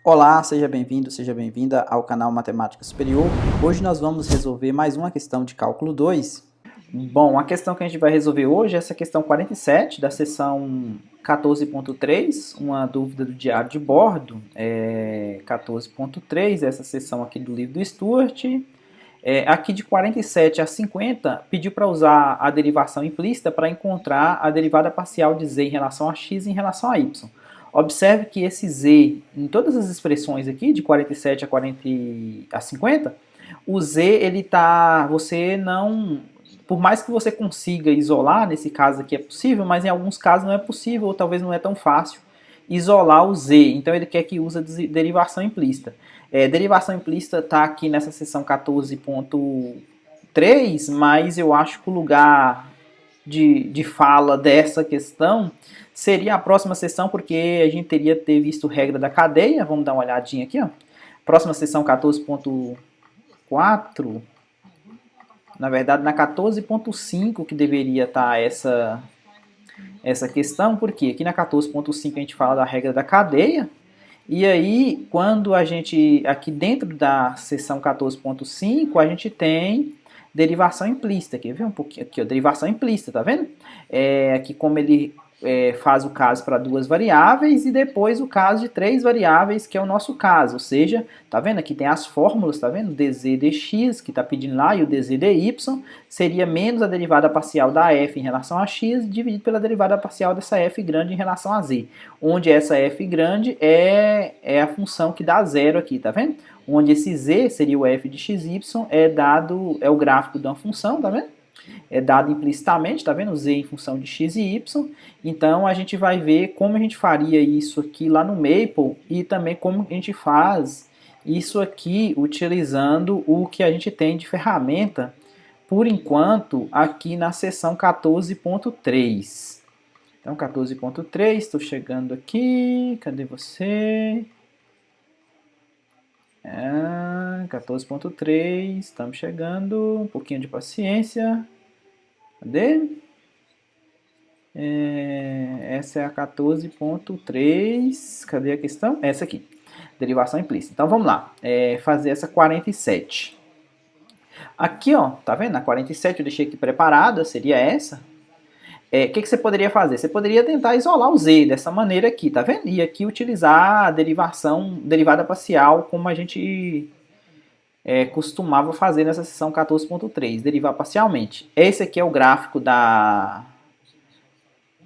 Olá, seja bem-vindo, seja bem-vinda ao canal Matemática Superior. Hoje nós vamos resolver mais uma questão de cálculo 2. Bom, a questão que a gente vai resolver hoje é essa questão 47 da seção 14.3, uma dúvida do diário de bordo, 14.3, essa seção aqui do livro do Stuart. Aqui de 47 a 50, pediu para usar a derivação implícita para encontrar a derivada parcial de z em relação a x e em relação a y. Observe que esse z, em todas as expressões aqui, de 47 a 50, o z, ele tá, você não, por mais que você consiga isolar, nesse caso aqui é possível, mas em alguns casos não é possível, ou talvez não é tão fácil isolar o z. Então ele quer que use a derivação implícita. Derivação implícita está aqui nessa seção 14.3, mas eu acho que o lugar de fala dessa questão seria a próxima sessão, porque a gente teria ter visto regra da cadeia. Vamos dar uma olhadinha aqui, ó. Próxima sessão 14.4, na verdade na 14.5 que deveria estar essa questão, porque aqui na 14.5 a gente fala da regra da cadeia, e aí quando a gente, aqui dentro da seção 14.5, a gente tem derivação implícita. Quer ver um pouquinho aqui, ó, derivação implícita, tá vendo? Aqui como ele faz o caso para duas variáveis e depois o caso de três variáveis, que é o nosso caso. Ou seja, tá vendo? Aqui tem as fórmulas, tá vendo? dz dx, que tá pedindo lá, e o dz dy seria menos a derivada parcial da f em relação a x, dividido pela derivada parcial dessa f grande em relação a z. Onde essa f grande é a função que dá zero aqui, tá vendo? Onde esse z seria o f de xy, é o gráfico de uma função, tá vendo? É dado implicitamente, tá vendo? Z em função de x e y. Então a gente vai ver como a gente faria isso aqui lá no Maple e também como a gente faz isso aqui utilizando o que a gente tem de ferramenta, por enquanto, aqui na seção 14.3. Então 14.3, estou chegando aqui, cadê você? 14.3, estamos chegando, um pouquinho de paciência. Cadê? Essa é a 14.3. Cadê a questão? Essa aqui. Derivação implícita. Então vamos lá. Fazer essa 47. Aqui, ó, tá vendo? A 47 eu deixei aqui preparada, seria essa. Que você poderia fazer? Você poderia tentar isolar o z dessa maneira aqui, tá vendo? E aqui utilizar a derivada parcial, como a gente costumava fazer nessa seção 14.3, derivar parcialmente. Esse aqui é o gráfico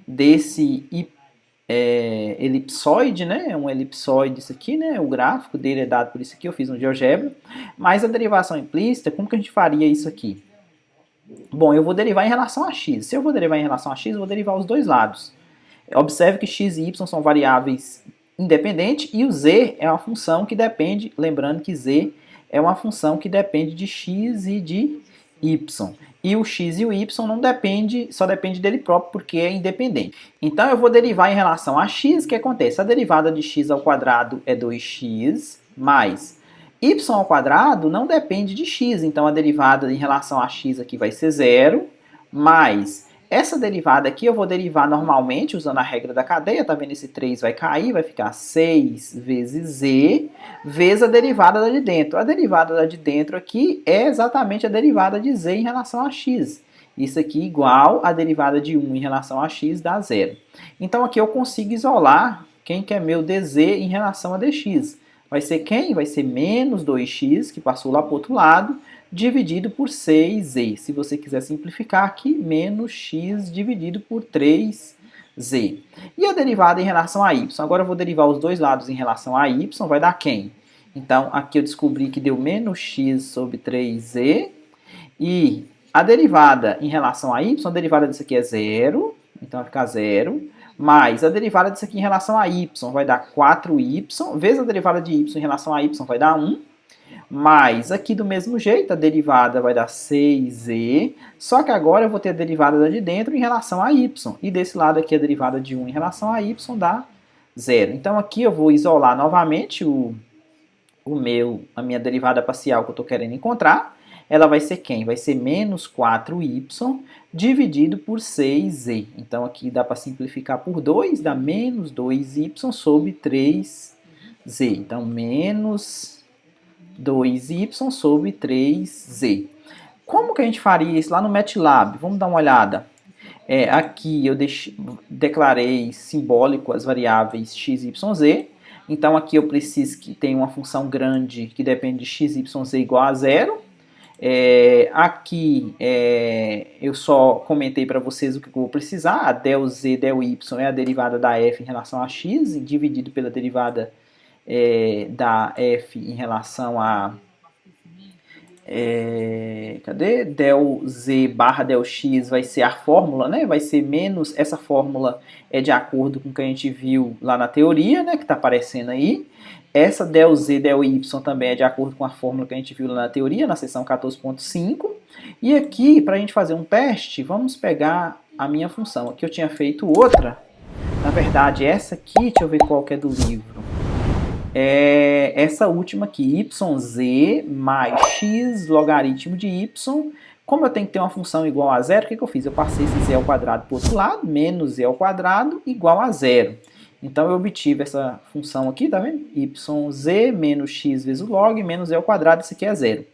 desse elipsoide, né? Um elipsoide isso aqui, né? O gráfico dele é dado por isso aqui, eu fiz um GeoGebra. Mas a derivação implícita, como que a gente faria isso aqui? Bom, eu vou derivar em relação a x. Se eu vou derivar em relação a x, eu vou derivar os dois lados. Observe que x e y são variáveis independentes e o z é uma função que depende, lembrando que z é uma função que depende de x e de y. E o x e o y não depende, só depende dele próprio porque é independente. Então eu vou derivar em relação a x, o que acontece? A derivada de x ao quadrado é 2x, mais y ao quadrado não depende de x, então a derivada em relação a x aqui vai ser 0, mais essa derivada aqui eu vou derivar normalmente usando a regra da cadeia, tá vendo? Esse 3 vai cair, vai ficar 6 vezes z, vezes a derivada da de dentro. A derivada da de dentro aqui é exatamente a derivada de z em relação a x. Isso aqui igual a derivada de 1 em relação a x dá 0. Então aqui eu consigo isolar quem que é meu dz em relação a dx. Vai ser quem? Vai ser menos 2x, que passou lá para o outro lado, dividido por 6z. Se você quiser simplificar aqui, menos x dividido por 3z. E a derivada em relação a y? Agora eu vou derivar os dois lados em relação a y, vai dar quem? Então, aqui eu descobri que deu menos x sobre 3z. E a derivada em relação a y, a derivada disso aqui é 0, então vai ficar 0. Mais a derivada disso aqui em relação a y vai dar 4y, vezes a derivada de y em relação a y vai dar 1. Mas aqui do mesmo jeito, a derivada vai dar 6z, só que agora eu vou ter a derivada da de dentro em relação a y. E desse lado aqui a derivada de 1 em relação a y dá 0. Então aqui eu vou isolar novamente a minha derivada parcial que eu estou querendo encontrar. Ela vai ser quem? Vai ser menos 4y dividido por 6z. Então aqui dá para simplificar por 2, dá menos 2y sobre 3z. Então, menos 2y sobre 3z. Como que a gente faria isso lá no MATLAB? Vamos dar uma olhada. Aqui eu declarei simbólico as variáveis x, y, z. Então aqui eu preciso que tenha uma função grande que depende de x, y, z igual a 0. Aqui eu só comentei para vocês o que eu vou precisar. A del z, del y é a derivada da f em relação a x, dividido pela derivada da f em relação a cadê? Del z barra del x vai ser a fórmula, né? Vai ser menos, essa fórmula é de acordo com o que a gente viu lá na teoria, né? Que está aparecendo aí. Essa del z, del y também é de acordo com a fórmula que a gente viu lá na teoria, na seção 14.5. E aqui, para a gente fazer um teste, vamos pegar a minha função. Aqui eu tinha feito outra. Na verdade, essa aqui, deixa eu ver qual que é do livro. Essa última aqui, yz mais x logaritmo de y. Como eu tenho que ter uma função igual a zero, o que eu fiz? Eu passei esse z ao quadrado para o outro lado, menos z ao quadrado igual a zero. Então eu obtive essa função aqui, tá vendo? Yz menos x vezes o log menos z ao quadrado, isso aqui é zero.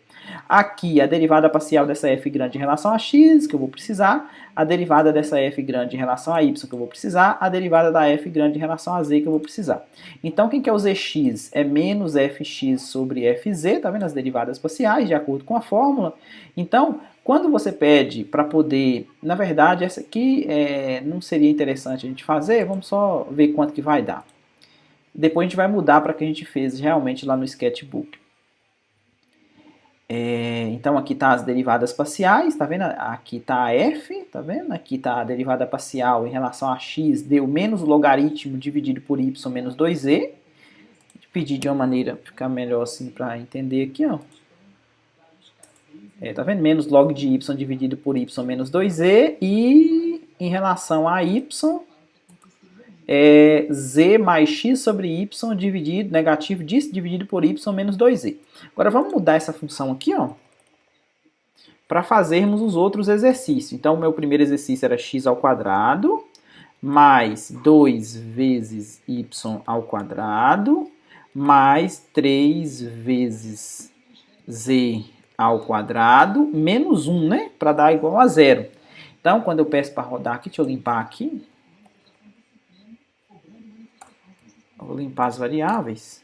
Aqui a derivada parcial dessa f grande em relação a x, que eu vou precisar, a derivada dessa f grande em relação a y, que eu vou precisar, a derivada da f grande em relação a z, que eu vou precisar. Então, quem que é o zx? É menos fx sobre fz, tá vendo as derivadas parciais, de acordo com a fórmula. Então, quando você pede para poder, na verdade, essa aqui não seria interessante a gente fazer, vamos só ver quanto que vai dar. Depois a gente vai mudar para o que a gente fez realmente lá no sketchbook. Então aqui tá as derivadas parciais, tá vendo? Aqui tá a f, tá vendo? Aqui tá a derivada parcial em relação a x, deu menos o logaritmo dividido por y menos 2z. Vou pedir de uma maneira ficar melhor assim para entender aqui, ó. Tá vendo? Menos log de y dividido por y menos 2z, e em relação a y, z mais x sobre y dividido, negativo disso, dividido por y menos 2z. Agora vamos mudar essa função aqui, ó, para fazermos os outros exercícios. Então o meu primeiro exercício era x ao quadrado, mais 2 vezes y ao quadrado, mais 3 vezes z ao quadrado, menos 1, né, para dar igual a zero. Então quando eu peço para rodar aqui, deixa eu limpar aqui. Vou limpar as variáveis.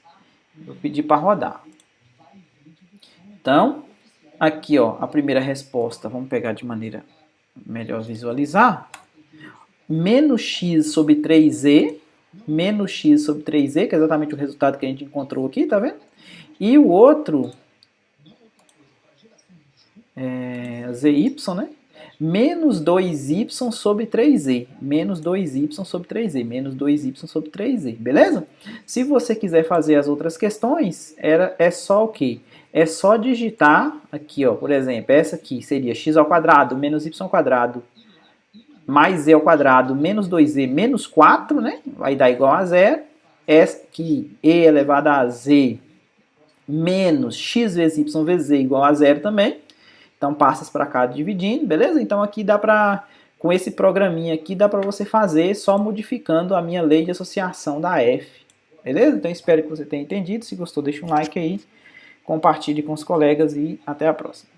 Vou pedir para rodar. Então, aqui, ó, a primeira resposta, vamos pegar de maneira melhor visualizar. Menos x sobre 3z, menos x sobre 3z, que é exatamente o resultado que a gente encontrou aqui, tá vendo? E o outro, zy, né? Menos 2y sobre 3z, menos 2y sobre 3z, menos 2y sobre 3z, beleza? Se você quiser fazer as outras questões, é só o quê? É só digitar aqui, ó, por exemplo, essa aqui seria x ao quadrado menos y ao quadrado mais z ao quadrado menos 2z menos 4, né? Vai dar igual a zero. Essa aqui, e elevado a z menos x vezes y vezes z igual a zero também. Então, passas para cá dividindo, beleza? Então, aqui dá para, com esse programinha aqui, dá para você fazer só modificando a minha lei de associação da f, beleza? Então, espero que você tenha entendido. Se gostou, deixa um like aí, compartilhe com os colegas e até a próxima.